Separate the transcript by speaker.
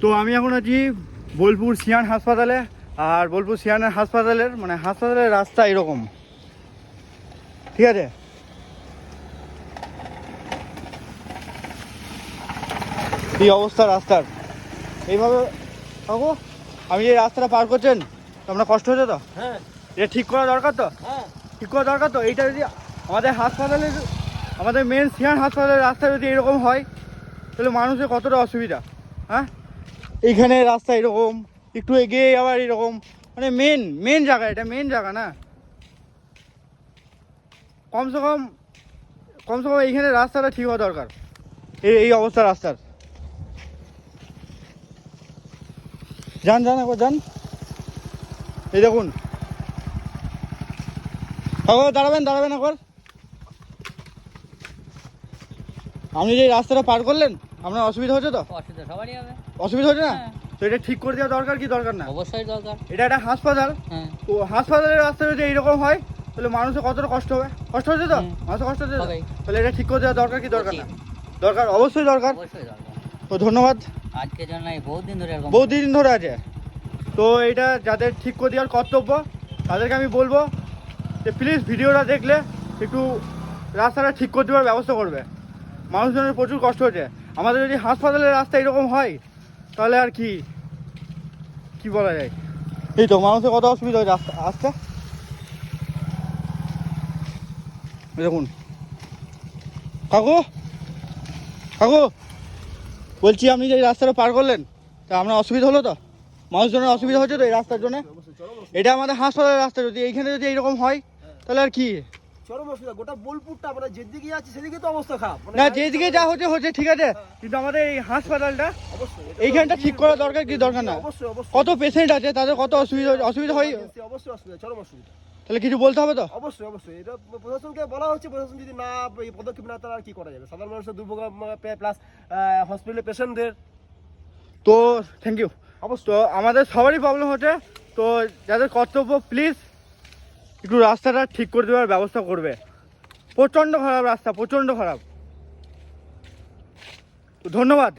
Speaker 1: তো আমি এখন আছি বোলপুর সিয়ান হাসপাতালে। আর বোলপুর সিয়ানের হাসপাতালের হাসপাতালের রাস্তা এরকম, ঠিক আছে? এই অবস্থা রাস্তার এইভাবে। কাকু, আমি যে রাস্তাটা পার করছেন আপনার কষ্ট হচ্ছে তো?
Speaker 2: হ্যাঁ,
Speaker 1: এটা ঠিক করা দরকার তো?
Speaker 2: হ্যাঁ,
Speaker 1: ঠিক করা দরকার তো। এইটা যদি আমাদের হাসপাতালের, আমাদের মেন সিয়ান হাসপাতালের রাস্তা যদি এরকম হয় তাহলে মানুষের কতটা অসুবিধা। হ্যাঁ, এইখানে রাস্তা এরকম, একটু এগিয়ে আবার এরকম, মেন জায়গা, এটা মেন জায়গা না? কমসে কম এইখানে রাস্তাটা ঠিক হওয়া দরকার। এই অবস্থা রাস্তার। যান একবার যান, এই দেখুন। দাঁড়াবেন একবার। আপনি যে রাস্তাটা পার করলেন আপনার অসুবিধা হচ্ছে তো?
Speaker 2: অসুবিধা সবারই হবে।
Speaker 1: অসুবিধা হচ্ছে না?
Speaker 2: হ্যাঁ।
Speaker 1: তো এটা ঠিক করে দেওয়া দরকার কি দরকার না?
Speaker 2: অবশ্যই দরকার।
Speaker 1: এটা একটা হাসপাতাল।
Speaker 2: হ্যাঁ,
Speaker 1: তো হাসপাতালের রাস্তা যদি এইরকম হয় তাহলে মানুষের কতটা কষ্ট হবে? কষ্ট হচ্ছে তো? মানুষের কষ্ট হচ্ছে তো?
Speaker 2: হবেই।
Speaker 1: তাহলে এটা ঠিক করে দেওয়া দরকার কি দরকার না? দরকার, অবশ্যই দরকার।
Speaker 2: অবশ্যই দরকার।
Speaker 1: তো ধন্যবাদ।
Speaker 2: আজকের জন্য বহুত দিন ধরে এরকম
Speaker 1: বহু দিন ধরে আছে। তো এটা যাদের ঠিক করে দেওয়ার কর্তব্য তাদেরকে আমি বলবো যে প্লিজ ভিডিওটা দেখলে একটু রাস্তাটা ঠিক করে দেওয়ার ব্যবস্থা করবে। মানুষজনের প্রচুর কষ্ট হচ্ছে। আমাদের যদি হাসপাতালের রাস্তা এরকম হয় তাহলে আর কি বলা যায়? এই তো মানুষের কত অসুবিধা হচ্ছে রাস্তা আসতে। দেখুন কাকু, বলছি আপনি যে এই রাস্তাটা পার করলেন তা আপনার অসুবিধা হলো তো? মানুষজনের অসুবিধা হচ্ছে তো এই রাস্তার জন্য? এটা আমাদের হাসপাতালের রাস্তা, যদি এইখানে যদি এইরকম হয় তাহলে আর কি?
Speaker 3: চরম অসুবিধা। গোটা বোলপুরটা আমরা যেদিকে যাচ্ছি সেদিকে তো অবস্থা খারাপ।
Speaker 1: না, যেদিকে যা হচ্ছে ঠিক আছে, কিন্তু আমাদের এই হাসপাতালটা
Speaker 3: অবশ্যই
Speaker 1: এইখানটা ঠিক করা দরকার কি দরকার না?
Speaker 3: অবশ্যই
Speaker 1: কত পেশেন্ট আছে, তাদের কত অসুবিধা হয়,
Speaker 3: অবশ্যই অসুবিধা, চরম অসুবিধা।
Speaker 1: তাহলে কিছু বলতে হবে তো?
Speaker 3: অবশ্যই এটা প্রশাসনকে বলা হচ্ছে। প্রশাসন যদি না এই পদক্ষেপ না, তারা আর কি করা যাবে? সাধারণ মানুষের দুর্ভোগ প্লাস হসপিটালের পেশেন্টদের।
Speaker 1: তো থ্যাংক ইউ।
Speaker 3: অবশ্যই।
Speaker 1: তো আমাদের সবারই প্রবলেম হচ্ছে। তো যাদের কর্তব্য প্লিজ একটু রাস্তাটা ঠিক করে দেওয়ার ব্যবস্থা করবে। প্রচণ্ড খারাপ রাস্তা, প্রচণ্ড খারাপ। তো ধন্যবাদ।